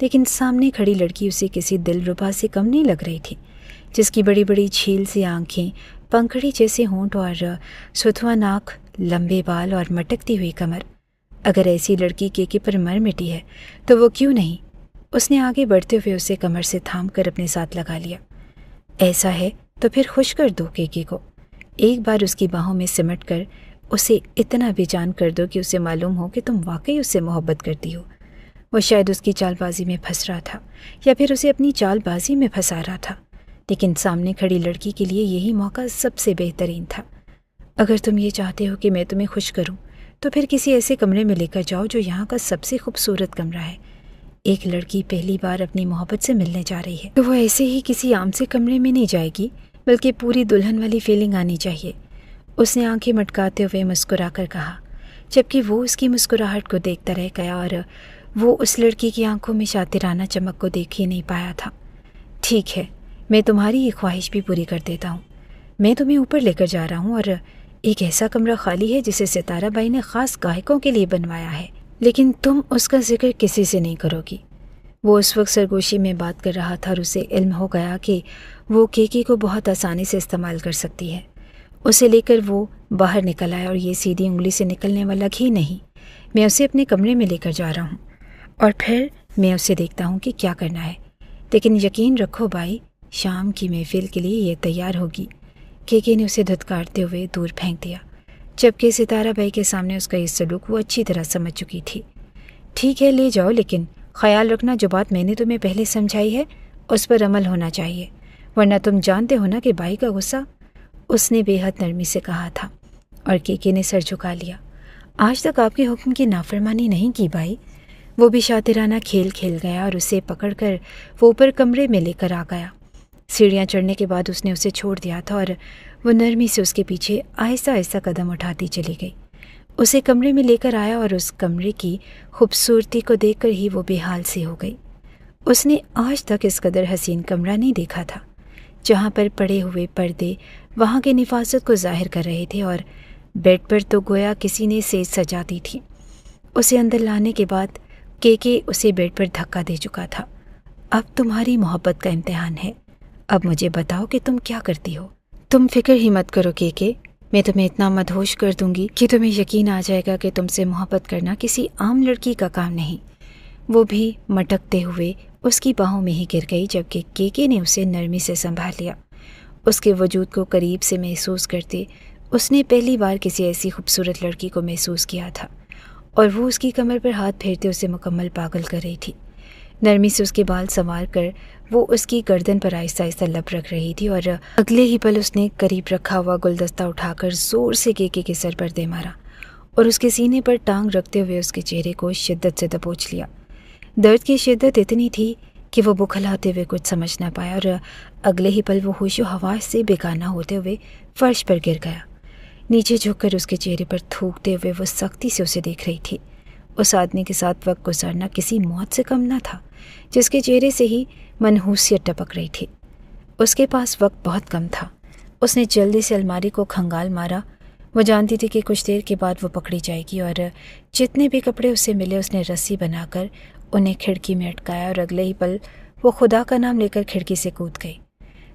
لیکن سامنے کھڑی لڑکی اسے کسی دلربا سے کم نہیں لگ رہی تھی، جس کی بڑی بڑی جھیل سی آنکھیں، پنکھڑی جیسے ہونٹ اور ستھوا ناک، لمبے بال اور مٹکتی ہوئی کمر۔ اگر ایسی لڑکی کیکے پر مر مٹی ہے تو وہ کیوں نہیں؟ اس نے آگے بڑھتے ہوئے اسے کمر سے تھام کر اپنے ساتھ لگا لیا۔ ایسا ہے تو پھر خوش کر دو کیکے کو، ایک بار اس کی باہوں میں سمٹ کر اسے اتنا بے جان کر دو کہ اسے معلوم ہو کہ تم واقعی اس سے محبت کرتی ہو۔ وہ شاید اس کی چال بازی میں پھنس رہا تھا یا پھر اسے اپنی چال بازی میں پھنسا رہا تھا، لیکن سامنے کھڑی لڑکی کے لیے یہی موقع سب سے بہترین تھا۔ اگر تم یہ چاہتے ہو کہ میں تمہیں خوش کروں تو پھر کسی ایسے کمرے میں لے کر جاؤ جو یہاں کا سب سے خوبصورت کمرہ ہے۔ ایک لڑکی پہلی بار اپنی محبت سے ملنے جا رہی ہے تو وہ ایسے ہی کسی عام سے کمرے میں نہیں جائے گی، بلکہ پوری دلہن والی فیلنگ آنی چاہیے۔ اس نے آنکھیں مٹکاتے ہوئے مسکرا کر کہا، جبکہ وہ اس کی مسکراہٹ کو دیکھتا رہ گیا اور وہ اس لڑکی کی آنکھوں میں شاطرانہ چمک کو دیکھ ہی نہیں پایا تھا۔ ٹھیک ہے، میں تمہاری یہ خواہش بھی پوری کر دیتا ہوں۔ میں تمہیں اوپر لے کر جا رہا ہوں اور ایک ایسا کمرہ خالی ہے جسے ستارہ بائی نے خاص گاہکوں کے لیے بنوایا ہے، لیکن تم اس کا ذکر کسی سے نہیں کرو گی۔ وہ اس وقت سرگوشی میں بات کر رہا تھا اور اسے علم ہو گیا کہ وہ کیکی کو بہت آسانی سے استعمال کر سکتی ہے۔ اسے لے کر وہ باہر نکل آیا، اور یہ سیدھی انگلی سے نکلنے والا گھی نہیں، میں اسے اپنے کمرے میں لے کر جا رہا ہوں اور پھر میں اسے دیکھتا ہوں کہ کیا کرنا ہے۔ لیکن یقین رکھو بائی، شام کی محفل کے لیے یہ تیار ہوگی۔ کیکے نے اسے دھتکارتے ہوئے دور پھینک دیا، جبکہ ستارہ بائی کے سامنے اس کا یہ سلوک وہ اچھی طرح سمجھ چکی تھی۔ ٹھیک ہے، لے جاؤ، لیکن خیال رکھنا جو بات میں نے تمہیں پہلے سمجھائی ہے اس پر عمل ہونا چاہیے، ورنہ تم جانتے ہو نا کہ بائی کا غصہ۔ اس نے بے حد نرمی سے کہا تھا، اور کیکے نے سر جھکا لیا۔ آج تک آپ کے حکم کی نافرمانی نہیں کی بائی۔ وہ بھی شاطرانہ کھیل کھیل گیا اور اسے پکڑ کر وہ اوپر کمرے میں لے کر آ گیا۔ سیڑھیاں چڑھنے کے بعد اس نے اسے چھوڑ دیا تھا اور وہ نرمی سے اس کے پیچھے آہستہ آہستہ قدم اٹھاتی چلی گئی۔ اسے کمرے میں لے کر آیا اور اس کمرے کی خوبصورتی کو دیکھ کر ہی وہ بے حال سی ہو گئی۔ اس نے آج تک اس قدر حسین کمرہ نہیں دیکھا تھا، جہاں پر پڑے ہوئے پردے وہاں کی نفاست کو ظاہر کر رہے تھے، اور بیڈ پر تو گویا کسی نے سیج سجا دی تھی۔ اسے اندر لانے کے بعد کیکے اسے بیڈ پر دھکا دے چکا تھا۔ اب تمہاری محبت کا امتحان ہے، اب مجھے بتاؤ کہ تم کیا کرتی ہو۔ تم فکر ہی مت کرو کیکے، میں تمہیں اتنا مدہوش کر دوں گی کہ تمہیں یقین آ جائے گا کہ تم سے محبت کرنا کسی عام لڑکی کا کام نہیں۔ وہ بھی مٹکتے ہوئے اس کی باہوں میں ہی گر گئی، جبکہ کیکے نے اسے نرمی سے سنبھال لیا۔ اس کے وجود کو قریب سے محسوس کرتے اس نے پہلی بار کسی ایسی خوبصورت لڑکی کو محسوس کیا تھا، اور وہ اس کی کمر پر ہاتھ پھیرتے اسے مکمل پاگل کر رہی تھی۔ نرمی سے اس کے بال سنوار کر وہ اس کی گردن پر آہستہ آہستہ لب رکھ رہی تھی، اور اگلے ہی پل اس نے قریب رکھا ہوا گلدستہ اٹھا کر زور سے کیکے کے سر پر دے مارا اور اس کے سینے پر ٹانگ رکھتے ہوئے اس کے چہرے کو شدت سے دبوچ لیا۔ درد کی شدت اتنی تھی کہ وہ بکھلاتے ہوئے کچھ سمجھ نہ پایا، اور اگلے ہی پل وہ ہوش و حواس سے بیگانہ ہوتے ہوئے فرش پر گر گیا۔ نیچے جھک کر اس کے چہرے پر تھوکتے ہوئے وہ سختی سے اسے دیکھ رہی تھی۔ اس آدمی کے ساتھ وقت گزارنا کسی موت سے کم نہ تھا، جس کے چہرے سے ہی منحوسیت ٹپک رہی تھی۔ اس کے پاس وقت بہت کم تھا۔ اس نے جلدی سے الماری کو کھنگال مارا۔ وہ جانتی تھی کہ کچھ دیر کے بعد وہ پکڑی جائے گی، اور جتنے بھی کپڑے اسے ملے اس نے رسی بنا کر انہیں کھڑکی میں اٹکایا، اور اگلے ہی پل وہ خدا کا نام لے کر کھڑکی سے کود گئی۔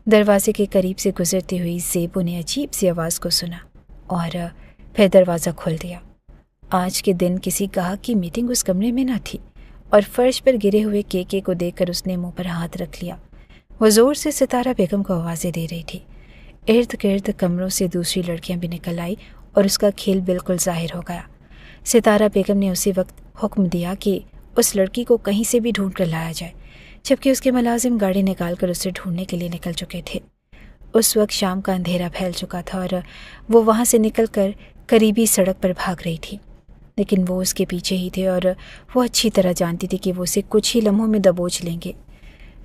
دروازے کے قریب سے گزرتی ہوئی زیبو نے عجیب سی آواز کو سنا اور پھر دروازہ کھول دیا۔ آج کے دن کسی گاہک کی میٹنگ اس کمرے میں نہ تھی، اور فرش پر گرے ہوئے کیکے کو دیکھ کر اس نے منہ پر ہاتھ رکھ لیا۔ وہ زور سے ستارہ بیگم کو آوازیں دے رہی تھی۔ ارد گرد کمروں سے دوسری لڑکیاں بھی نکل آئی اور اس کا کھیل بالکل ظاہر ہو گیا۔ ستارہ بیگم نے اسی وقت حکم دیا کہ اس لڑکی کو کہیں سے بھی ڈھونڈ کر لایا جائے، جبکہ اس کے ملازم گاڑی نکال کر اسے ڈھونڈنے کے لیے نکل چکے تھے۔ اس وقت شام کا اندھیرا پھیل چکا تھا اور وہ وہاں سے نکل کر قریبی سڑک پر بھاگ رہی تھی، لیکن وہ اس کے پیچھے ہی تھے اور وہ اچھی طرح جانتی تھی کہ وہ اسے کچھ ہی لمحوں میں دبوچ لیں گے۔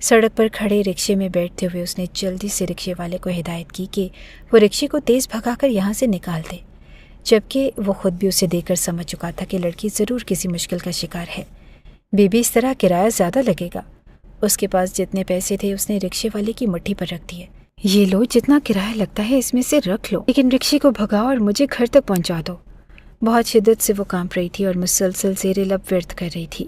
سڑک پر کھڑے رکشے میں بیٹھتے ہوئے اس نے جلدی سے رکشے والے کو ہدایت کی کہ وہ رکشے کو تیز بھگا کر یہاں سے نکال دے، جبکہ وہ خود بھی اسے دیکھ کر سمجھ چکا تھا کہ لڑکی ضرور کسی مشکل کا شکار ہے۔ بی بی اس طرح کرایہ زیادہ لگے گا۔ اس کے پاس جتنے پیسے تھے اس نے رکشے والے کی مٹھی پر رکھ دیے۔ یہ لو، جتنا کرایہ لگتا ہے اس میں سے رکھ لو، لیکن رکشے کو بھگاؤ اور مجھے گھر تک پہنچا دو۔ بہت شدت سے وہ کانپ رہی تھی اور مسلسل زیر لب ورد کر رہی تھی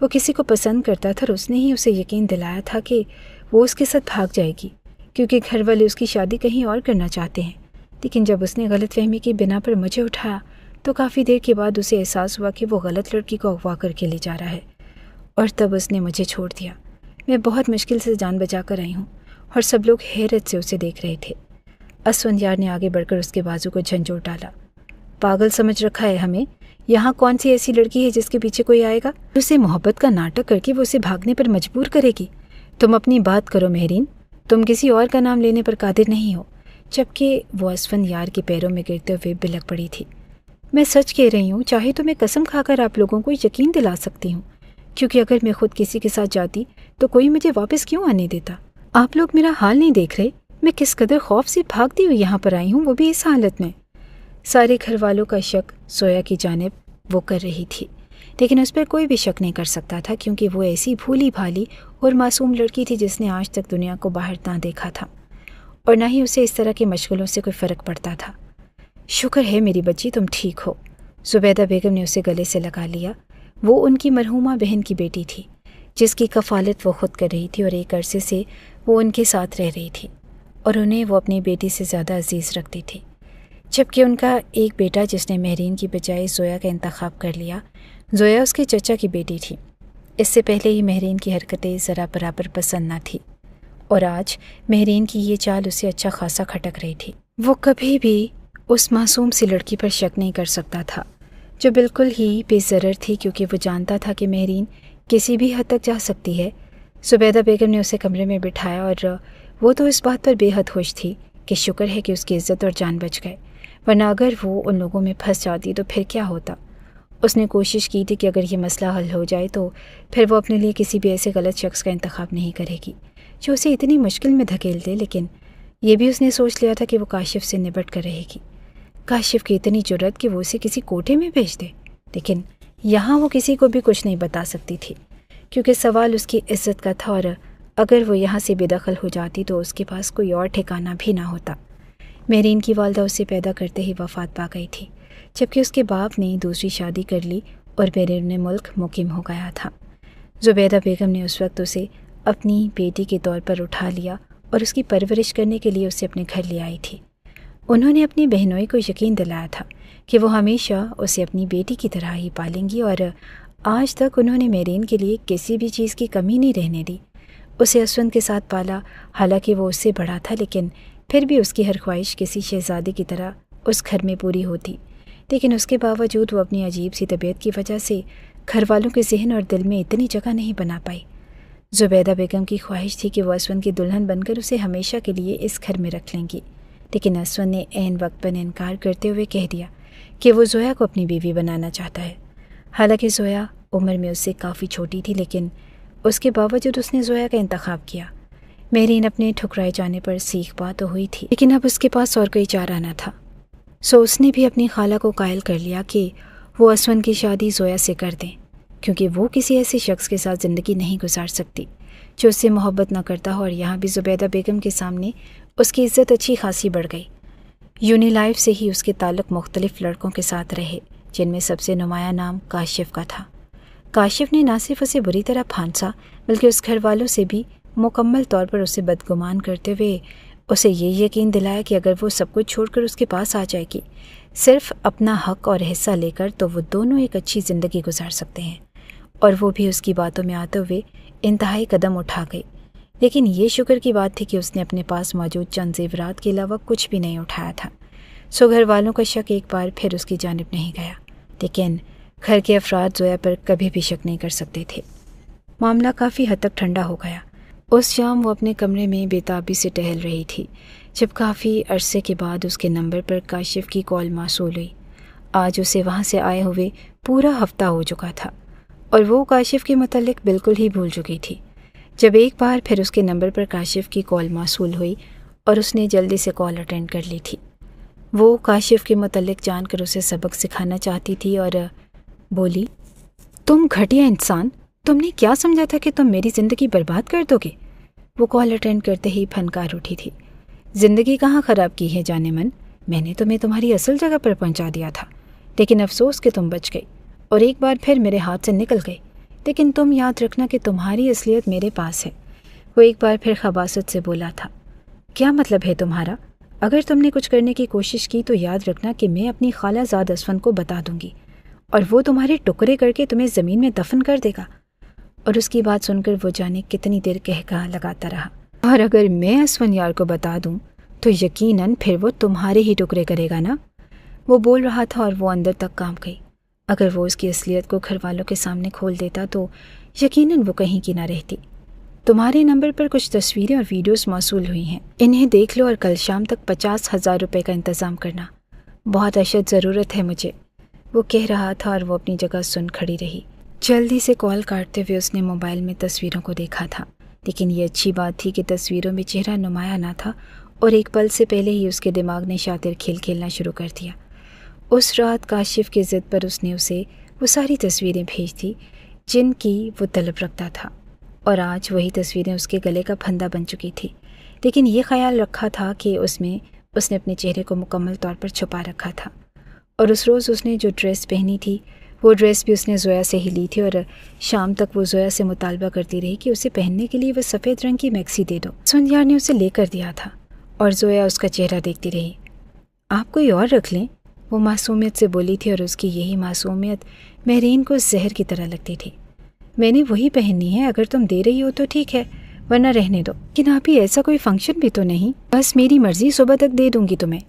وہ کسی کو پسند کرتا تھا اور اس نے ہی اسے یقین دلایا تھا کہ وہ اس کے ساتھ بھاگ جائے گی، کیونکہ گھر والے اس کی شادی کہیں اور کرنا چاہتے ہیں۔ لیکن جب اس نے غلط فہمی کی بنا پر مجھے اٹھایا تو کافی دیر کے بعد اسے احساس ہوا کہ وہ غلط لڑکی کو اغوا کر کے لے جا رہا ہے، اور تب اس نے مجھے چھوڑ دیا۔ میں بہت مشکل سے جان بچا کر آئی ہوں، اور سب لوگ حیرت سے اسے دیکھ رہے تھے۔ اسفندیار نے آگے بڑھ کر اس کے بازو کو جھنجھوڑ ڈالا۔ پاگل سمجھ رکھا ہے ہمیں؟ یہاں کون سی ایسی لڑکی ہے جس کے پیچھے کوئی آئے گا؟ اسے محبت کا ناٹک کر کے وہ اسے بھاگنے پر مجبور کرے گی۔ تم اپنی بات کرو مہرین، تم کسی اور کا نام لینے پر قادر نہیں ہو۔ جبکہ وہ اسفندیار کے پیروں میں گرتے ہوئے بلک پڑی تھی۔ میں سچ کہہ رہی ہوں، چاہے تو میں قسم کھا کر آپ لوگوں کو یقین دلا سکتی ہوں، کیونکہ اگر میں خود کسی کے ساتھ جاتی تو کوئی مجھے واپس کیوں آنے دیتا؟ آپ لوگ میرا حال نہیں دیکھ رہے، میں کس قدر خوف سے بھاگتی ہوئی یہاں پر آئی ہوں، وہ بھی اس حالت میں۔ سارے گھر والوں کا شک زویا کی جانب وہ کر رہی تھی، لیکن اس پر کوئی بھی شک نہیں کر سکتا تھا، کیونکہ وہ ایسی بھولی بھالی اور معصوم لڑکی تھی جس نے آج تک دنیا کو باہر نہ دیکھا تھا، اور نہ ہی اسے اس طرح کے مشغلوں سے کوئی فرق پڑتا تھا۔ شکر ہے میری بچی تم ٹھیک ہو، زبیدہ بیگم نے اسے گلے سے لگا لیا۔ وہ ان کی مرحومہ بہن کی بیٹی تھی، جس کی کفالت وہ خود کر رہی تھی، اور ایک عرصے سے وہ ان کے ساتھ رہ رہی تھی، اور انہیں وہ اپنی بیٹی سے زیادہ عزیز رکھتی تھی۔ جبکہ ان کا ایک بیٹا جس نے مہرین کی بجائے زویا کا انتخاب کر لیا، زویا اس کے چچا کی بیٹی تھی۔ اس سے پہلے ہی مہرین کی حرکتیں ذرا برابر پسند نہ تھی، اور آج مہرین کی یہ چال اسے اچھا خاصا کھٹک رہی تھی۔ وہ کبھی بھی اس معصوم سی لڑکی پر شک نہیں کر سکتا تھا، جو بالکل ہی بے ضرر تھی، کیونکہ وہ جانتا تھا کہ مہرین کسی بھی حد تک جا سکتی ہے۔ زبیدہ بیگم نے اسے کمرے میں بٹھایا، اور وہ تو اس بات پر بے حد خوش تھی کہ شکر ہے کہ اس کی عزت اور جان بچ گئے، ورنہ اگر وہ ان لوگوں میں پھنس جاتی تو پھر کیا ہوتا۔ اس نے کوشش کی تھی کہ اگر یہ مسئلہ حل ہو جائے تو پھر وہ اپنے لیے کسی بھی ایسے غلط شخص کا انتخاب نہیں کرے گی جو اسے اتنی مشکل میں دھکیل دے، لیکن یہ بھی اس نے سوچ لیا تھا کہ وہ کاشف سے نبٹ کر رہے گی۔ کاشف کی اتنی جرأت کہ وہ اسے کسی کوٹے میں بھیج دے، لیکن یہاں وہ کسی کو بھی کچھ نہیں بتا سکتی تھی، کیونکہ سوال اس کی عزت کا تھا، اور اگر وہ یہاں سے بے دخل ہو جاتی تو اس کے پاس کوئی اور ٹھکانہ بھی نہ ہوتا۔ مہرین کی والدہ اسے پیدا کرتے ہی وفات پا گئی تھی، جبکہ اس کے باپ نے دوسری شادی کر لی اور بیرون ملک مقیم ہو گیا تھا۔ زبیدہ بیگم نے اس وقت اسے اپنی بیٹی کے طور پر اٹھا لیا اور اس کی پرورش کرنے کے لیے اسے اپنے گھر لے آئی تھی۔ انہوں نے اپنی بہنوئی کو یقین دلایا تھا کہ وہ ہمیشہ اسے اپنی بیٹی کی طرح ہی پالیں گی، اور آج تک انہوں نے مہرین کے لیے کسی بھی چیز کی کمی نہیں رہنے دی۔ اسے اسفند کے ساتھ پالا، حالانکہ وہ اس سے بڑا تھا، لیکن پھر بھی اس کی ہر خواہش کسی شہزادی کی طرح اس گھر میں پوری ہوتی، لیکن اس کے باوجود وہ اپنی عجیب سی طبیعت کی وجہ سے گھر والوں کے ذہن اور دل میں اتنی جگہ نہیں بنا پائی۔ زبیدہ بیگم کی خواہش تھی کہ وہ اسفند کی دلہن بن کر اسے ہمیشہ کے لیے اس گھر میں رکھ لیں گی، لیکن اسفند نے عین وقت پر انکار کرتے ہوئے کہہ دیا کہ وہ زویا کو اپنی بیوی بنانا چاہتا ہے۔ حالانکہ زویا عمر میں اس سے کافی چھوٹی تھی، لیکن اس کے باوجود اس نے زویا کا انتخاب کیا۔ مہرین اپنے ٹھکرائے جانے پر سیکھ پا تو ہوئی تھی، لیکن اب اس کے پاس اور کوئی چارہ نہ تھا، سو اس نے بھی اپنی خالہ کو قائل کر لیا کہ وہ اسفند کی شادی زویا سے کر دیں، کیونکہ وہ کسی ایسے شخص کے ساتھ زندگی نہیں گزار سکتی جو اس سے محبت نہ کرتا ہو۔ اور یہاں بھی زبیدہ بیگم کے سامنے اس کی عزت اچھی خاصی بڑھ گئی۔ یونی لائف سے ہی اس کے تعلق مختلف لڑکوں کے ساتھ رہے، جن میں سب سے نمایاں نام کاشف کا تھا۔ کاشف نے نہ صرف اسے بری طرح پھانسا، بلکہ اس گھر والوں سے بھی مکمل طور پر اسے بدگمان کرتے ہوئے اسے یہ یقین دلایا کہ اگر وہ سب کچھ چھوڑ کر اس کے پاس آ جائے گی، صرف اپنا حق اور حصہ لے کر، تو وہ دونوں ایک اچھی زندگی گزار سکتے ہیں، اور وہ بھی اس کی باتوں میں آتے ہوئے انتہائی قدم اٹھا گئی۔ لیکن یہ شکر کی بات تھی کہ اس نے اپنے پاس موجود چند زیورات کے علاوہ کچھ بھی نہیں اٹھایا تھا، سو گھر والوں کا شک ایک بار پھر اس کی جانب نہیں گیا، لیکن گھر کے افراد زویا پر کبھی بھی شک نہیں کر سکتے تھے۔ معاملہ کافی حد تک ٹھنڈا ہو گیا۔ اس شام وہ اپنے کمرے میں بے تابی سے ٹہل رہی تھی جب کافی عرصے کے بعد اس کے نمبر پر کاشف کی کال موصول ہوئی۔ آج اسے وہاں سے آئے ہوئے پورا ہفتہ ہو چکا تھا، اور وہ کاشف کے متعلق بالکل ہی بھول چکی تھی۔ جب ایک بار پھر اس کے نمبر پر کاشف کی کال موصول ہوئی اور اس نے جلدی سے کال اٹینڈ کر لی تھی، وہ کاشف کے متعلق جان کر اسے سبق سکھانا چاہتی تھی اور بولی، تم گھٹیا انسان، تم نے کیا سمجھا تھا کہ تم میری زندگی برباد کر دو گے؟ وہ کال اٹینڈ کرتے ہی پھنکار اٹھی تھی۔ زندگی کہاں خراب کی ہے جانے من، میں نے تمہیں تمہاری اصل جگہ پر پہنچا دیا تھا، لیکن افسوس کہ تم بچ گئی اور ایک بار پھر میرے ہاتھ سے نکل گئی۔ لیکن تم یاد رکھنا کہ تمہاری اصلیت میرے پاس ہے۔ وہ ایک بار پھر خباثت سے بولا تھا۔ کیا مطلب ہے تمہارا؟ اگر تم نے کچھ کرنے کی کوشش کی تو یاد رکھنا کہ میں اپنی خالہ زاد اسفند کو بتا دوں گی اور وہ تمہارے ٹکڑے کر کے تمہیں زمین میں دفن کر دے گا۔ اور اس کی بات سن کر وہ جانے کتنی دیر کہا لگاتا رہا۔ اور اگر میں اسفندیار کو بتا دوں تو یقیناً پھر وہ تمہارے ہی ٹکڑے کرے گا نا؟ وہ بول رہا تھا اور وہ اندر تک کانپ گئی۔ اگر وہ اس کی اصلیت کو گھر والوں کے سامنے کھول دیتا تو یقیناً وہ کہیں کی نہ رہتی۔ تمہارے نمبر پر کچھ تصویریں اور ویڈیوز موصول ہوئی ہیں، انہیں دیکھ لو اور کل شام تک 50,000 روپے کا انتظام کرنا۔ بہت اشد ضرورت ہے مجھے، وہ کہہ رہا تھا اور وہ اپنی جگہ سن کھڑی رہی۔ جلدی سے کال کاٹتے ہوئے اس نے موبائل میں تصویروں کو دیکھا تھا، لیکن یہ اچھی بات تھی کہ تصویروں میں چہرہ نمایاں نہ تھا اور ایک پل سے پہلے ہی اس کے دماغ نے شاطر کھیل کھیلنا شروع کر دیا۔ اس رات کاشف کی ضد پر اس نے اسے وہ ساری تصویریں بھیج دی جن کی وہ طلب رکھتا تھا، اور آج وہی تصویریں اس کے گلے کا پھندا بن چکی تھی، لیکن یہ خیال رکھا تھا کہ اس نے اپنے چہرے کو مکمل طور پر چھپا رکھا تھا۔ اور اس روز اس نے جو ڈریس پہنی تھی وہ ڈریس بھی اس نے زویا سے ہی لی تھی، اور شام تک وہ زویا سے مطالبہ کرتی رہی کہ اسے پہننے کے لیے وہ سفید رنگ کی میکسی دے دو۔ اسفندیار نے اسے لے کر دیا تھا اور زویا اس کا چہرہ دیکھتی رہی۔ آپ کوئی اور رکھ لیں، وہ معصومیت سے بولی تھی، اور اس کی یہی معصومیت مہرین کو زہر کی طرح لگتی تھی۔ میں نے وہی پہننی ہے، اگر تم دے رہی ہو تو ٹھیک ہے ورنہ رہنے دو، لیکن آپ ہی ایسا کوئی فنکشن بھی تو نہیں، بس میری مرضی، صبح تک دے دوں گی تمہیں۔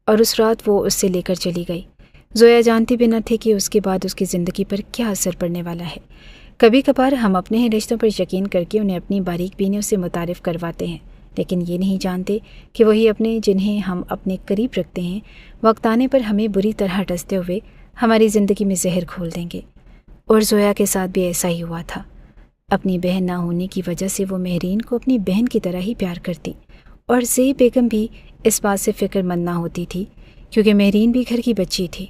اور اس رات وہ اس سے لے کر چلی گئی۔ زویا جانتی بھی نہ تھی کہ اس کے بعد اس کی زندگی پر کیا اثر پڑنے والا ہے۔ کبھی کبھار ہم اپنے ہی رشتوں پر یقین کر کے انہیں اپنی باریک بینیوں سے متعارف کرواتے ہیں، لیکن یہ نہیں جانتے کہ وہی اپنے جنہیں ہم اپنے قریب رکھتے ہیں وقت آنے پر ہمیں بری طرح ڈستے ہوئے ہماری زندگی میں زہر گھول دیں گے۔ اور زویا کے ساتھ بھی ایسا ہی ہوا تھا۔ اپنی بہن نہ ہونے کی وجہ سے وہ مہرین کو اپنی بہن کی طرح ہی پیار کرتی، اور زئی بیگم بھی اس بات سے فکر مند نہ ہوتی تھی کیونکہ مہرین بھی گھر کی بچی تھی،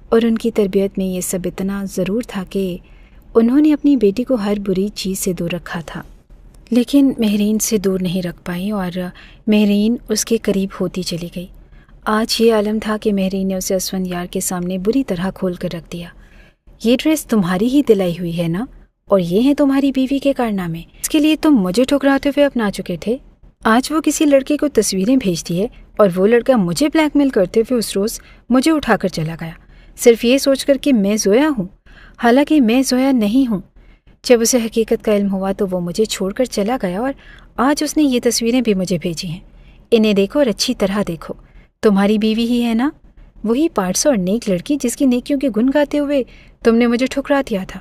اور ان کی تربیت میں یہ سب اتنا ضرور تھا کہ انہوں نے اپنی بیٹی کو ہر بری چیز سے دور رکھا تھا، لیکن مہرین سے دور نہیں رکھ پائی اور مہرین اس کے قریب ہوتی چلی گئی۔ آج یہ عالم تھا کہ مہرین نے اسے اسفندیار کے سامنے بری طرح کھول کر رکھ دیا۔ یہ ڈریس تمہاری ہی دلائی ہوئی ہے نا، اور یہ ہیں تمہاری بیوی کے کارنامے، اس کے لیے تم مجھے ٹھکراتے ہوئے اپنا چکے تھے۔ آج وہ کسی لڑکے کو تصویریں بھیجتی ہے اور وہ لڑکا مجھے بلیک میل کرتے ہوئے اس روز مجھے اٹھا کر چلا گیا، صرف یہ سوچ کر کہ میں زویا ہوں، حالانکہ میں زویا نہیں ہوں۔ جب اسے حقیقت کا علم ہوا تو وہ مجھے چھوڑ کر چلا گیا، اور آج اس نے یہ تصویریں بھی مجھے بھیجی ہیں۔ انہیں دیکھو اور اچھی طرح دیکھو، تمہاری بیوی ہی ہے نا، وہی 500 اور نیک لڑکی جس کی نیکیوں کے گن گاتے ہوئے تم نے مجھے ٹھکرا دیا تھا۔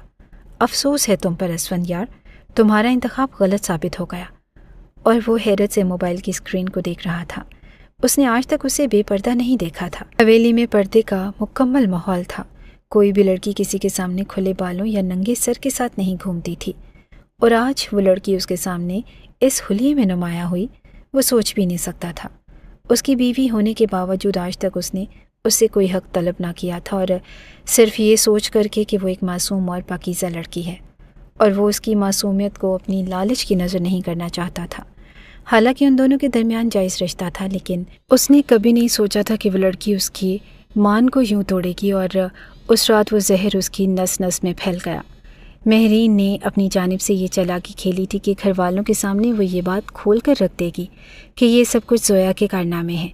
افسوس ہے تم پر اسفندیار، تمہارا انتخاب غلط ثابت ہو گیا۔ اور وہ حیرت سے موبائل کی اسکرین کو دیکھ رہا تھا۔ اس نے آج تک اسے بے پردہ نہیں دیکھا تھا۔ حویلی میں پردے کا مکمل ماحول تھا، کوئی بھی لڑکی کسی کے سامنے کھلے بالوں یا ننگے سر کے ساتھ نہیں گھومتی تھی، اور آج وہ لڑکی اس کے سامنے اس حلیے میں نمایاں ہوئی وہ سوچ بھی نہیں سکتا تھا۔ اس کی بیوی ہونے کے باوجود آج تک اس نے اس سے کوئی حق طلب نہ کیا تھا، اور صرف یہ سوچ کر کے کہ وہ ایک معصوم اور پاکیزہ لڑکی ہے، اور وہ اس کی معصومیت کو اپنی لالچ کی نظر نہیں کرنا چاہتا تھا۔ حالانکہ ان دونوں کے درمیان جائز رشتہ تھا، لیکن اس نے کبھی نہیں سوچا تھا کہ وہ لڑکی اس کی مان کو یوں توڑے گی، اور اس رات وہ زہر اس کی نس نس میں پھیل گیا۔ مہرین نے اپنی جانب سے یہ چالاکی کھیلی تھی کہ گھر والوں کے سامنے وہ یہ بات کھول کر رکھ دے گی کہ یہ سب کچھ زویا کے کارنامے ہیں،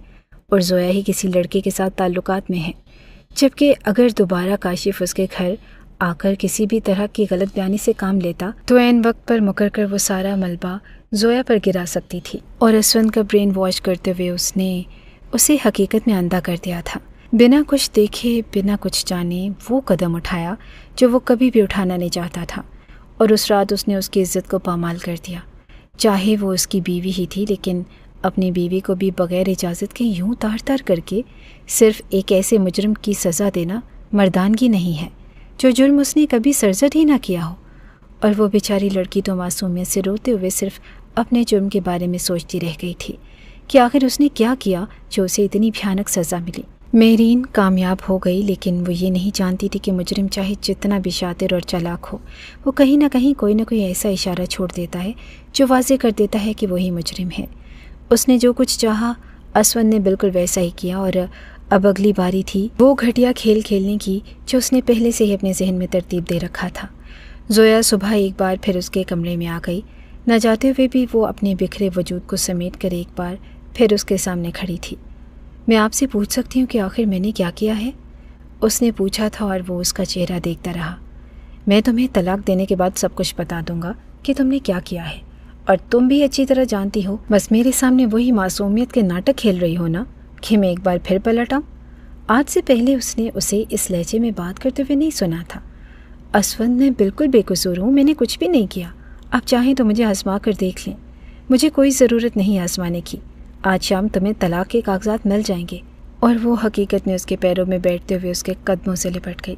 اور زویا ہی کسی لڑکے کے ساتھ تعلقات میں ہے، جبکہ اگر دوبارہ کاشف اس کے گھر آ کر کسی بھی طرح کی غلط بیانی سے کام لیتا تو عین وقت پر مکر کر وہ سارا ملبہ زویا پر گرا سکتی تھی، اور اسفند کا برین واش کرتے ہوئے اس نے اسے حقیقت میں اندھا کر دیا تھا۔ بنا کچھ دیکھے بنا کچھ جانے وہ قدم اٹھایا جو وہ کبھی بھی اٹھانا نہیں چاہتا تھا، اور اس رات اس نے اس کی عزت کو پامال کر دیا۔ چاہے وہ اس کی بیوی ہی تھی، لیکن اپنی بیوی کو بھی بغیر اجازت کے یوں تار تار کر کے صرف ایک ایسے مجرم کی سزا دینا مردانگی نہیں ہے جو جرم اس نے کبھی سرزد ہی نہ کیا ہو۔ اور وہ بیچاری لڑکی تو معصومیت سے روتے ہوئے صرف اپنے جرم کے بارے میں سوچتی رہ گئی تھی کہ آخر اس نے کیا کیا جو اسے اتنی بھیانک سزا ملی۔ مہرین کامیاب ہو گئی، لیکن وہ یہ نہیں جانتی تھی کہ مجرم چاہے جتنا بھی شاطر اور چالاک ہو، وہ کہیں نہ کہیں کوئی نہ کوئی ایسا اشارہ چھوڑ دیتا ہے جو واضح کر دیتا ہے کہ وہی مجرم ہے۔ اس نے جو کچھ چاہا اسفند نے بالکل ویسا ہی کیا، اور اب اگلی باری تھی وہ گھٹیا کھیل کھیلنے کی جو اس نے پہلے سے ہی اپنے ذہن میں ترتیب دے رکھا تھا۔ زویا صبح ایک بار پھر اس کے کمرے میں آ گئی۔ نہ چاہتے ہوئے بھی وہ اپنے بکھرے وجود کو سمیٹ کر ایک بار پھر اس کے سامنے کھڑی تھی۔ میں آپ سے پوچھ سکتی ہوں کہ آخر میں نے کیا کیا ہے؟ اس نے پوچھا تھا اور وہ اس کا چہرہ دیکھتا رہا۔ میں تمہیں طلاق دینے کے بعد سب کچھ بتا دوں گا کہ تم نے کیا کیا ہے، اور تم بھی اچھی طرح جانتی ہو، بس میرے سامنے وہی معصومیت کے ناٹک کھیل رہی ہو نا کہ میں ایک بار پھر پلٹ آؤں۔ آج سے پہلے اس نے اسے اس لہجے میں بات کرتے ہوئے نہیں سنا تھا۔ اسوند، میں بالکل بے قصور ہوں، میں نے کچھ بھی نہیں کیا۔ آپ چاہیں تو مجھے آزما کر دیکھ لیں، مجھے کوئی ضرورت نہیں آزمانے کی۔ آج شام تمہیں طلاق کے کاغذات مل جائیں گے۔ اور وہ حقیقت میں اس کے پیروں میں بیٹھتے ہوئے اس کے قدموں سے لپٹ گئی۔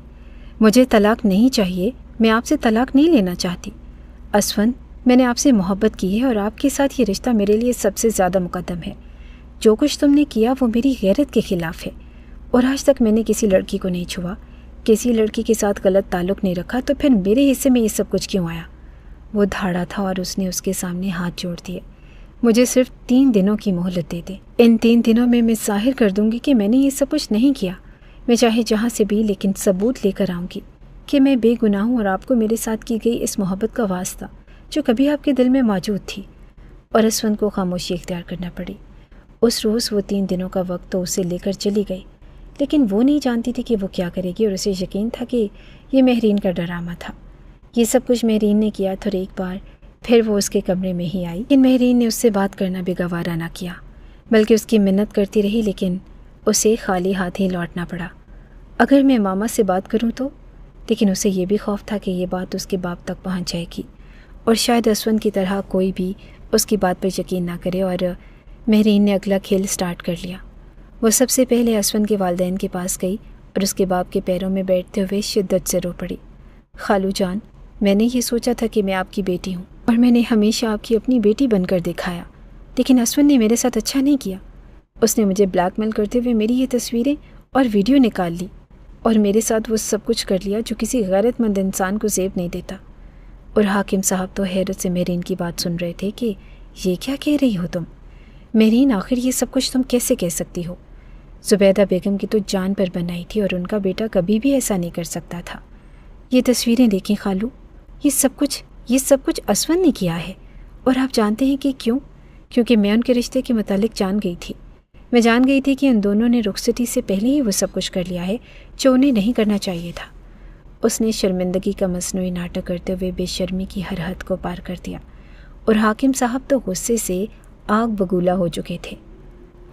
مجھے طلاق نہیں چاہیے، میں آپ سے طلاق نہیں لینا چاہتی۔ اسوند، میں نے آپ سے محبت کی ہے اور آپ کے ساتھ یہ رشتہ میرے لیے سب سے زیادہ مقدم ہے۔ جو کچھ تم نے کیا وہ میری غیرت کے خلاف ہے، اور آج تک میں نے کسی لڑکی کو نہیں چھوا، کسی لڑکی کے ساتھ غلط تعلق نہیں رکھا، تو پھر میرے حصے میں یہ سب کچھ کیوں آیا؟ وہ دھاڑا تھا اور اس نے اس کے سامنے ہاتھ جوڑ دیے۔ مجھے صرف 3 دنوں کی مہلت دے دے۔ ان 3 دنوں میں ظاہر کر دوں گی کہ میں نے یہ سب کچھ نہیں کیا۔ میں چاہے جہاں سے بھی، لیکن ثبوت لے کر آؤں گی کہ میں بے گناہ ہوں، اور آپ کو میرے ساتھ کی گئی اس محبت کا واسطہ جو کبھی آپ کے دل میں موجود تھی۔ اور اسوند کو خاموشی اختیار کرنا پڑی۔ اس روز وہ 3 دنوں کا وقت تو اسے لے کر چلی گئی، لیکن وہ نہیں جانتی تھی کہ وہ کیا کرے گی، اور اسے یقین تھا کہ یہ مہرین کا ڈرامہ تھا۔ یہ سب کچھ مہرین نے کیا تھا، اور ایک بار پھر وہ اس کے کمرے میں ہی آئی، لیکن مہرین نے اس سے بات کرنا بھی گوارا نہ کیا، بلکہ اس کی منت کرتی رہی، لیکن اسے خالی ہاتھ ہی لوٹنا پڑا۔ اگر میں ماما سے بات کروں تو؟ لیکن اسے یہ بھی خوف تھا کہ یہ بات اس کے باپ تک پہنچ جائے گی، اور شاید اسوند کی طرح کوئی بھی اس کی بات پر یقین نہ کرے، اور مہرین نے اگلا کھیل سٹارٹ کر لیا۔ وہ سب سے پہلے اسوند کے والدین کے پاس گئی اور اس کے باپ کے پیروں میں بیٹھتے ہوئے شدت سے رو پڑی۔ خالو جان، میں نے یہ سوچا تھا کہ میں آپ کی بیٹی ہوں، اور میں نے ہمیشہ آپ کی اپنی بیٹی بن کر دکھایا، لیکن اسوند نے میرے ساتھ اچھا نہیں کیا۔ اس نے مجھے بلیک میل کرتے ہوئے میری یہ تصویریں اور ویڈیو نکال لی، اور میرے ساتھ وہ سب کچھ کر لیا جو کسی غیرت مند انسان کو زیب نہیں دیتا۔ اور حاکم صاحب تو حیرت سے مہرین کی بات سن رہے تھے کہ یہ کیا کہہ رہی ہو تم؟ مہرین، آخر یہ سب کچھ تم کیسے کہہ سکتی ہو؟ زبیدہ بیگم کی تو جان پر بنائی تھی، اور ان کا بیٹا کبھی بھی ایسا نہیں کر سکتا تھا۔ یہ تصویریں دیکھیں خالو، یہ سب کچھ اسوند نے کیا ہے، اور آپ جانتے ہیں کہ کیوں؟ کیونکہ میں ان کے رشتے کے متعلق جان گئی تھی۔ میں جان گئی تھی کہ ان دونوں نے رخصتی سے پہلے ہی وہ سب کچھ کر لیا ہے جو انہیں نہیں کرنا چاہیے تھا۔ اس نے شرمندگی کا مصنوعی ناٹک کرتے ہوئے بے شرمی کی ہر حد کو پار کر دیا، اور حاکم صاحب تو غصے سے آگ بگولا ہو چکے تھے۔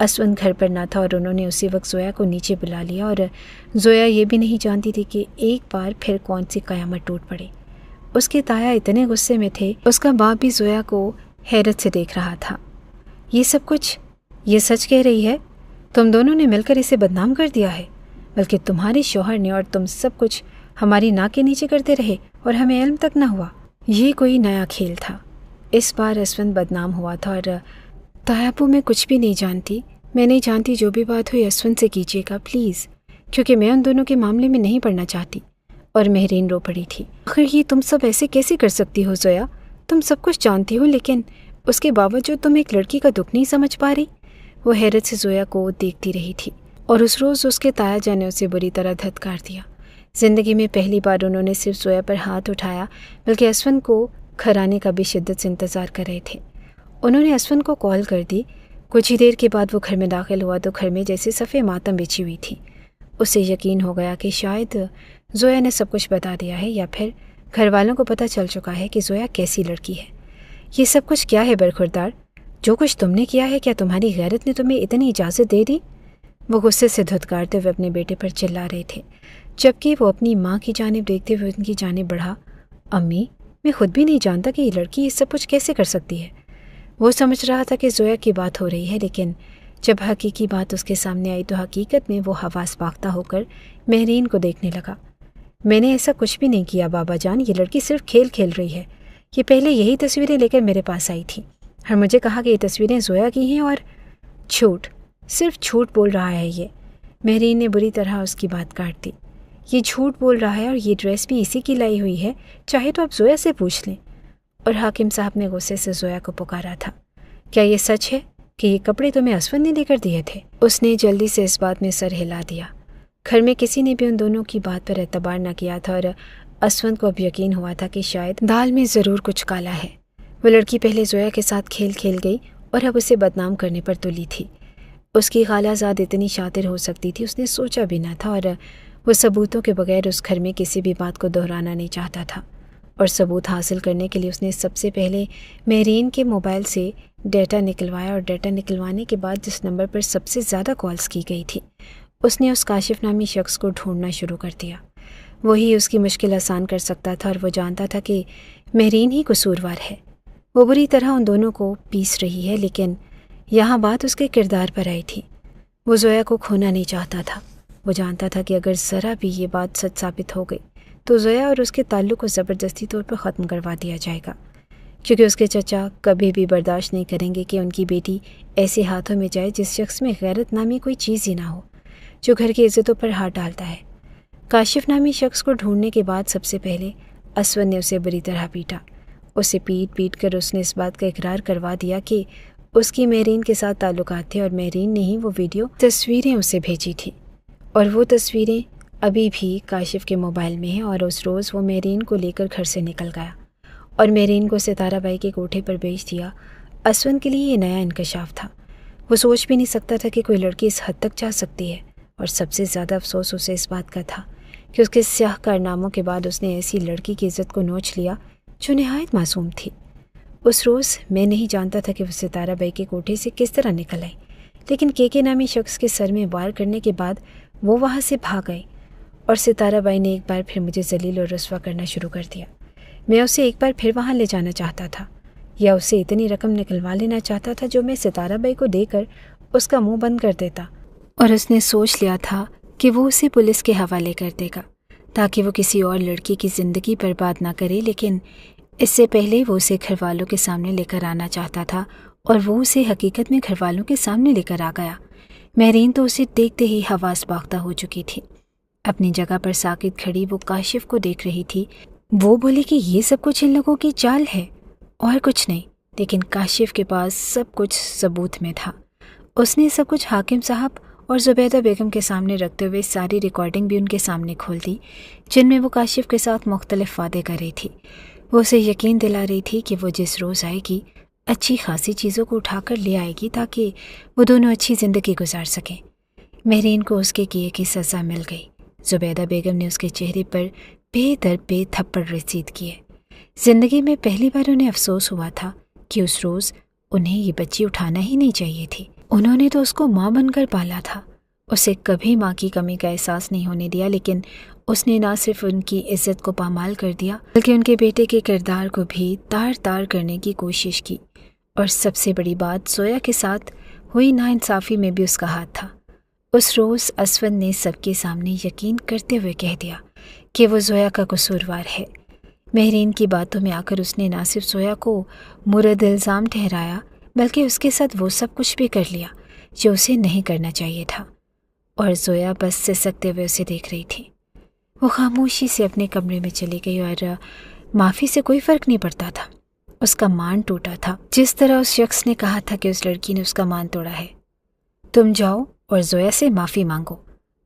اسوند گھر پر نہ تھا، اور انہوں نے اسی وقت زویا کو نیچے بلا لیا، اور زویا یہ بھی نہیں جانتی تھی کہ ایک بار پھر کون سی قیامت ٹوٹ پڑی۔ اس کے تایا اتنے غصے میں تھے، اس کا باپ بھی زویا کو حیرت سے دیکھ رہا تھا۔ یہ سب کچھ یہ سچ کہہ رہی ہے؟ تم دونوں نے مل کر اسے بدنام کر دیا ہے، بلکہ تمہارے شوہر نے، اور تم سب کچھ ہماری ناک کے نیچے کرتے رہے اور ہمیں علم تک نہ ہوا۔ یہ کوئی نیا کھیل تھا۔ اس بار اسوند بدنام ہوا تھا، اور تایاپو میں کچھ بھی نہیں جانتی۔ میں نہیں جانتی، جو بھی بات ہوئی اسوند سے کیجیے گا پلیز، کیونکہ میں ان دونوں کے معاملے میں نہیں پڑنا چاہتی۔ اور مہرین رو پڑی تھی۔ آخر یہ تم سب ایسے کیسے کر سکتی ہو زویا؟ تم سب کچھ جانتی ہو، لیکن اس کے باوجود تم ایک لڑکی کا دکھ نہیں سمجھ پا رہی۔ وہ حیرت سے زویا کو دیکھتی رہی تھی، اور اس روز اس کے تایا جان نے اسے بری طرح دھتکار دیا۔ زندگی میں پہلی بار انہوں نے صرف زویا پر ہاتھ اٹھایا، بلکہ اسوند کو گھر آنے کا بھی شدت سے انتظار کر رہے تھے۔ انہوں نے اسوند کو کال کر دی۔ کچھ ہی دیر کے بعد وہ گھر میں داخل ہوا تو گھر میں جیسے صفِ ماتم بچھی ہوئی تھی۔ اسے یقین ہو گیا کہ شاید زویا نے سب کچھ بتا دیا ہے، یا پھر گھر والوں کو پتہ چل چکا ہے کہ زویا کیسی لڑکی ہے۔ یہ سب کچھ کیا ہے برخوردار؟ جو کچھ تم نے کیا ہے، کیا تمہاری غیرت نے تمہیں اتنی اجازت دے دی؟ وہ غصے سے دھتکارتے ہوئے اپنے بیٹے پر چلا رہے تھے، جبکہ وہ اپنی ماں کی جانب دیکھتے ہوئے ان کی جانب بڑھا۔ امی، میں خود بھی نہیں جانتا کہ یہ لڑکی یہ سب کچھ کیسے کر سکتی ہے۔ وہ سمجھ رہا تھا کہ زویا کی بات ہو رہی ہے، لیکن جب حقیقی بات اس کے سامنے آئی تو حقیقت میں وہ حواس باختہ ہو کر مہرین کو دیکھنے لگا۔ میں نے ایسا کچھ بھی نہیں کیا بابا جان، یہ لڑکی صرف کھیل کھیل رہی ہے۔ یہ پہلے یہی تصویریں لے کر میرے پاس آئی تھی، اور مجھے کہا کہ یہ تصویریں زویا کی ہیں، اور جھوٹ، صرف جھوٹ بول رہا ہے یہ۔ مہرین نے بری طرح اس کی بات کاٹ دی۔ یہ جھوٹ بول رہا ہے، اور یہ ڈریس بھی اسی کی لائی ہوئی ہے، چاہے تو آپ زویا سے پوچھ لیں۔ اور حاکم صاحب نے غصے سے زویا کو پکارا تھا۔ کیا یہ سچ ہے کہ یہ کپڑے تمہیں اسوند نے دے کر دیے تھے؟ اس نے جلدی سے اس بات میں سر ہلا دیا۔ گھر میں کسی نے بھی ان دونوں کی بات پر اعتبار نہ کیا تھا، اور اسود کو اب یقین ہوا تھا کہ شاید دال میں ضرور کچھ کالا ہے۔ وہ لڑکی پہلے زویا کے ساتھ کھیل کھیل گئی اور اب اسے بدنام کرنے پر تلی تھی۔ اس کی خالہ زاد اتنی شاطر ہو سکتی تھی اس نے سوچا بھی نہ تھا، اور وہ ثبوتوں کے بغیر اس گھر میں کسی بھی بات کو دہرانا نہیں چاہتا تھا، اور ثبوت حاصل کرنے کے لیے اس نے سب سے پہلے مہرین کے موبائل سے ڈیٹا نکلوایا، اور ڈیٹا نکلوانے کے بعد جس نمبر پر سب سے زیادہ کالز کی گئی تھی اس نے اس کاشف نامی شخص کو ڈھونڈنا شروع کر دیا۔ وہی اس کی مشکل آسان کر سکتا تھا، اور وہ جانتا تھا کہ مہرین ہی قصوروار ہے۔ وہ بری طرح ان دونوں کو پیس رہی ہے، لیکن یہاں بات اس کے کردار پر آئی تھی۔ وہ زویا کو کھونا نہیں چاہتا تھا۔ وہ جانتا تھا کہ اگر ذرا بھی یہ بات سچ ثابت ہو گئی تو زویا اور اس کے تعلق کو زبردستی طور پر ختم کروا دیا جائے گا، کیونکہ اس کے چچا کبھی بھی برداشت نہیں کریں گے کہ ان کی بیٹی ایسے ہاتھوں میں جائے جس شخص میں غیرت نامی کوئی چیز ہی نہ ہو، جو گھر کی عزتوں پر ہاتھ ڈالتا ہے۔ کاشف نامی شخص کو ڈھونڈنے کے بعد سب سے پہلے اسود نے اسے بری طرح پیٹا۔ اسے پیٹ کر اس نے اس بات کا اقرار کروا دیا کہ اس کی مہرین کے ساتھ تعلقات تھے، اور مہرین نے ہی وہ ویڈیو تصویریں اسے بھیجی تھیں، اور وہ تصویریں ابھی بھی کاشف کے موبائل میں ہیں۔ اور اس روز وہ مہرین کو لے کر گھر سے نکل گیا اور مہرین کو ستارہ بائی کے کوٹھے پر بھیج دیا۔ اسود کے لیے یہ نیا انکشاف تھا۔ وہ سوچ بھی نہیں سکتا تھا کہ کوئی لڑکی اس حد تک جا سکتی ہے، اور سب سے زیادہ افسوس اسے اس بات کا تھا کہ اس کے سیاہ کارناموں کے بعد اس نے ایسی لڑکی کی عزت کو نوچ لیا جو نہایت معصوم تھی۔ اس روز میں نہیں جانتا تھا کہ وہ ستارہ بائی کے کوٹھے سے کس طرح نکل آئی، لیکن کے نامی شخص کے سر میں وار کرنے کے بعد وہ وہاں سے بھاگ گئی، اور ستارہ بائی نے ایک بار پھر مجھے ذلیل اور رسوا کرنا شروع کر دیا۔ میں اسے ایک بار پھر وہاں لے جانا چاہتا تھا، یا اسے اتنی رقم نکلوا لینا چاہتا تھا جو میں ستارہ بائی کو دے کر اس کا منہ بند کر دیتا، اور اس نے سوچ لیا تھا کہ وہ اسے پولیس کے حوالے کر دے گا تاکہ وہ کسی اور لڑکی کی زندگی برباد نہ کرے۔ لیکن اس سے پہلے وہ اسے گھر والوں کے سامنے لے کر آنا چاہتا تھا، اور وہ اسے حقیقت میں گھر والوں کے سامنے لے کر آ گیا۔ مہرین تو اسے دیکھتے ہی حواس باختہ ہو چکی تھی۔ اپنی جگہ پر ساکت کھڑی وہ کاشف کو دیکھ رہی تھی۔ وہ بولی کہ یہ سب کچھ ان لوگوں کی چال ہے اور کچھ نہیں، لیکن کاشف کے پاس سب کچھ ثبوت میں تھا۔ اس نے سب کچھ حاکم صاحب اور زبیدہ بیگم کے سامنے رکھتے ہوئے ساری ریکارڈنگ بھی ان کے سامنے کھول دی، جن میں وہ کاشف کے ساتھ مختلف وعدے کر رہی تھی۔ وہ اسے یقین دلا رہی تھی کہ وہ جس روز آئے گی اچھی خاصی چیزوں کو اٹھا کر لے آئے گی تاکہ وہ دونوں اچھی زندگی گزار سکیں۔ مہرین کو اس کے کیے کی سزا مل گئی۔ زبیدہ بیگم نے اس کے چہرے پر بے در بے تھپڑ رسید کیے۔ زندگی میں پہلی بار انہیں افسوس ہوا تھا کہ اس روز انہیں یہ بچی اٹھانا ہی نہیں چاہیے تھی۔ انہوں نے تو اس کو ماں بن کر پالا تھا، اسے کبھی ماں کی کمی کا احساس نہیں ہونے دیا، لیکن اس نے نہ صرف ان کی عزت کو پامال کر دیا بلکہ ان کے بیٹے کے کردار کو بھی تار تار کرنے کی کوشش کی۔ اور سب سے بڑی بات، زویا کے ساتھ ہوئی ناانصافی میں بھی اس کا ہاتھ تھا۔ اس روز اسود نے سب کے سامنے یقین کرتے ہوئے کہہ دیا کہ وہ زویا کا قصوروار ہے۔ مہرین کی باتوں میں آ کر اس نے نہ صرف زویا کو مورد الزام ٹھہرایا بلکہ اس کے ساتھ وہ سب کچھ بھی کر لیا جو اسے نہیں کرنا چاہیے تھا، اور زویا بس سسکتے ہوئے اسے دیکھ رہی تھی۔ وہ خاموشی سے اپنے کمرے میں چلی گئی، اور معافی سے کوئی فرق نہیں پڑتا تھا۔ اس کا مان ٹوٹا تھا، جس طرح اس شخص نے کہا تھا کہ اس لڑکی نے اس کا مان توڑا ہے۔ تم جاؤ اور زویا سے معافی مانگو،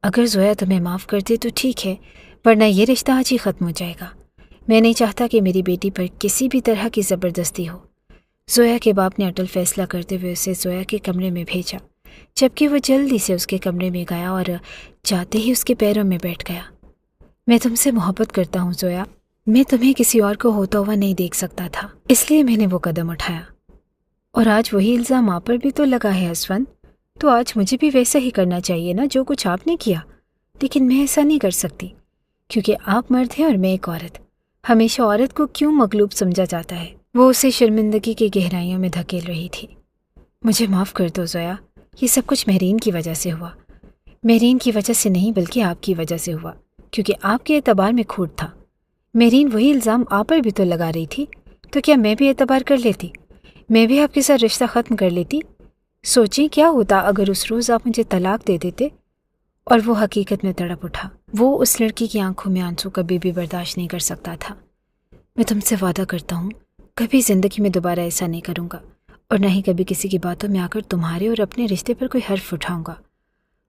اگر زویا تمہیں معاف کر دے تو ٹھیک ہے، ورنہ یہ رشتہ آج ہی ختم ہو جائے گا۔ میں نہیں چاہتا کہ میری بیٹی پر کسی بھی طرح کی زبردستی ہو۔ زویا کے باپ نے اٹل فیصلہ کرتے ہوئے اسے زویا کے کمرے میں بھیجا، جبکہ وہ جلدی سے اس کے کمرے میں گیا اور جاتے ہی اس کے پیروں میں بیٹھ گیا۔ میں تم سے محبت کرتا ہوں زویا، میں تمہیں کسی اور کو ہوتا ہوا نہیں دیکھ سکتا تھا، اس لیے میں نے وہ قدم اٹھایا، اور آج وہی الزام آپ پر بھی تو لگا ہے اسود، تو آج مجھے بھی ویسا ہی کرنا چاہیے نا جو کچھ آپ نے کیا، لیکن میں ایسا نہیں کر سکتی کیونکہ آپ مرد ہیں اور میں ایک عورت۔ ہمیشہ عورت کو کیوں مغلوب سمجھا جاتا ہے؟ وہ اسے شرمندگی کی گہرائیوں میں دھکیل رہی تھی۔ مجھے معاف کر دو زویا، یہ سب کچھ مہرین کی وجہ سے ہوا۔ مہرین کی وجہ سے نہیں بلکہ آپ کی وجہ سے ہوا، کیونکہ آپ کے اعتبار میں کھوٹ تھا۔ مہرین وہی الزام آپ پر بھی تو لگا رہی تھی، تو کیا میں بھی اعتبار کر لیتی؟ میں بھی آپ کے ساتھ رشتہ ختم کر لیتی؟ سوچیں کیا ہوتا اگر اس روز آپ مجھے طلاق دے دیتے؟ اور وہ حقیقت میں تڑپ اٹھا۔ وہ اس لڑکی کی آنکھوں میں آنسو کبھی بھی برداشت نہیں کر سکتا تھا۔ میں تم سے وعدہ کرتا ہوں کبھی زندگی میں دوبارہ ایسا نہیں کروں گا، اور نہ ہی کبھی کسی کی باتوں میں آ کر تمہارے اور اپنے رشتے پر کوئی حرف اٹھاؤں گا۔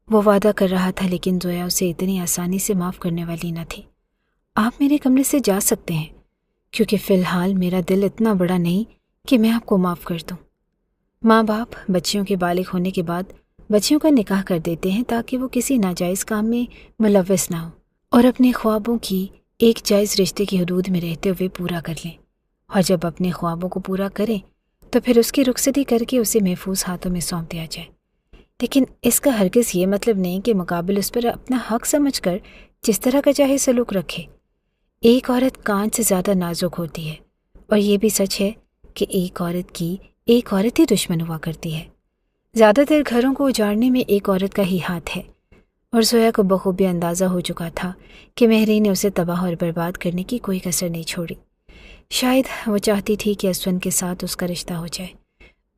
وہ وعدہ کر رہا تھا، لیکن زویا اسے اتنی آسانی سے معاف کرنے والی نہ تھی۔ آپ میرے کمرے سے جا سکتے ہیں، کیونکہ فی الحال میرا دل اتنا بڑا نہیں کہ میں آپ کو معاف کر دوں۔ ماں باپ بچیوں کے بالغ ہونے کے بعد بچیوں کا نکاح کر دیتے ہیں تاکہ وہ کسی ناجائز کام میں ملوث نہ ہو اور اپنے خوابوں کی ایک جائز رشتے کی حدود میں رہتے ہوئے پورا کر لیں، اور جب اپنے خوابوں کو پورا کریں تو پھر اس کی رخصتی کر کے اسے محفوظ ہاتھوں میں سونپ دیا جائے۔ لیکن اس کا ہرگز یہ مطلب نہیں کہ مقابل اس پر اپنا حق سمجھ کر جس طرح کا چاہے سلوک رکھے۔ ایک عورت کانچ سے زیادہ نازک ہوتی ہے، اور یہ بھی سچ ہے کہ ایک عورت ہی دشمن ہوا کرتی ہے۔ زیادہ تر گھروں کو اجاڑنے میں ایک عورت کا ہی ہاتھ ہے، اور زویا کو بخوبی اندازہ ہو چکا تھا کہ مہرین نے اسے تباہ اور برباد کرنے کی کوئی کسر نہیں چھوڑی۔ شاید وہ چاہتی تھی کہ اسون کے ساتھ اس کا رشتہ ہو جائے۔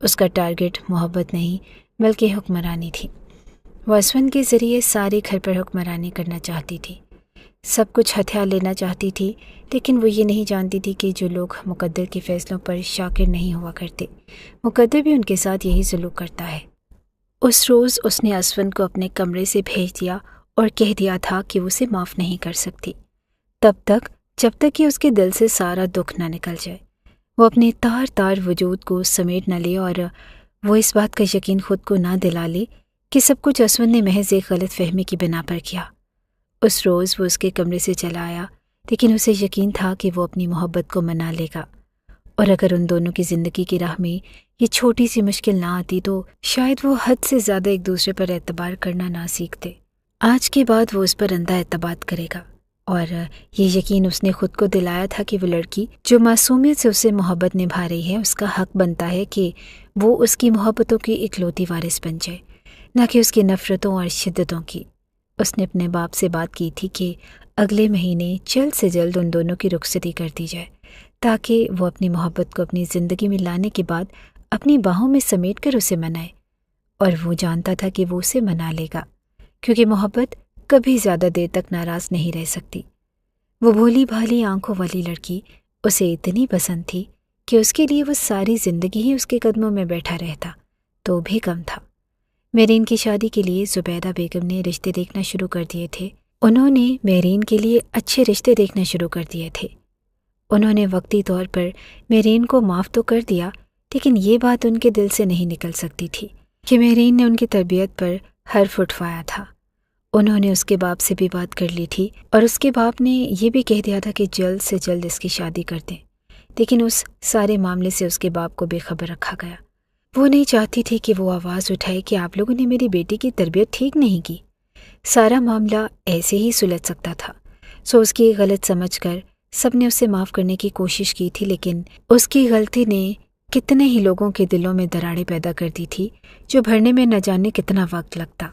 اس کا ٹارگٹ محبت نہیں بلکہ حکمرانی تھی۔ وہ اسون کے ذریعے سارے گھر پر حکمرانی کرنا چاہتی تھی، سب کچھ ہتھیار لینا چاہتی تھی، لیکن وہ یہ نہیں جانتی تھی کہ جو لوگ مقدر کے فیصلوں پر شاکر نہیں ہوا کرتے، مقدر بھی ان کے ساتھ یہی سلوک کرتا ہے۔ اس روز اس نے اسون کو اپنے کمرے سے بھیج دیا اور کہہ دیا تھا کہ وہ اسے معاف نہیں کر سکتی جب تک کہ اس کے دل سے سارا دکھ نہ نکل جائے، وہ اپنے تار تار وجود کو سمیٹ نہ لے، اور وہ اس بات کا یقین خود کو نہ دلا لے کہ سب کچھ اسون نے محض ایک غلط فہمی کی بنا پر کیا۔ اس روز وہ اس کے کمرے سے چلا آیا، لیکن اسے یقین تھا کہ وہ اپنی محبت کو منا لے گا، اور اگر ان دونوں کی زندگی کی راہ میں یہ چھوٹی سی مشکل نہ آتی تو شاید وہ حد سے زیادہ ایک دوسرے پر اعتبار کرنا نہ سیکھتے۔ آج کے بعد وہ اس پر اندھا اعتماد کرے گا، اور یہ یقین اس نے خود کو دلایا تھا کہ وہ لڑکی جو معصومیت سے اسے محبت نبھا رہی ہے، اس کا حق بنتا ہے کہ وہ اس کی محبتوں کی اکلوتی وارث بن جائے، نہ کہ اس کی نفرتوں اور شدتوں کی۔ اس نے اپنے باپ سے بات کی تھی کہ اگلے مہینے جلد سے جلد ان دونوں کی رخصتی کر دی جائے، تاکہ وہ اپنی محبت کو اپنی زندگی میں لانے کے بعد اپنی باہوں میں سمیٹ کر اسے منائے، اور وہ جانتا تھا کہ وہ اسے منا لے گا، کیونکہ محبت کبھی زیادہ دیر تک ناراض نہیں رہ سکتی۔ وہ بھولی بھالی آنکھوں والی لڑکی اسے اتنی پسند تھی کہ اس کے لیے وہ ساری زندگی ہی اس کے قدموں میں بیٹھا رہتا تو بھی کم تھا۔ مہرین کی شادی کے لیے زبیدہ بیگم نے رشتے دیکھنا شروع کر دیے تھے۔ انہوں نے مہرین کے لیے اچھے رشتے دیکھنا شروع کر دیے تھے۔ انہوں نے وقتی طور پر مہرین کو معاف تو کر دیا، لیکن یہ بات ان کے دل سے نہیں نکل سکتی تھی کہ مہرین نے ان کی تربیت پر حرف اٹھوایا تھا۔ انہوں نے اس کے باپ سے بھی بات کر لی تھی، اور اس کے باپ نے یہ بھی کہہ دیا تھا کہ جلد سے جلد اس کی شادی کر دیں، لیکن اس سارے معاملے سے اس کے باپ کو بے خبر رکھا گیا۔ وہ نہیں چاہتی تھی کہ وہ آواز اٹھائے کہ آپ لوگوں نے میری بیٹی کی تربیت ٹھیک نہیں کی۔ سارا معاملہ ایسے ہی سلجھ سکتا تھا، سو اس کی غلط سمجھ کر سب نے اسے معاف کرنے کی کوشش کی تھی، لیکن اس کی غلطی نے کتنے ہی لوگوں کے دلوں میں دراڑیں پیدا کر دی تھی، جو بھرنے میں نہ جانے کتنا وقت لگتا۔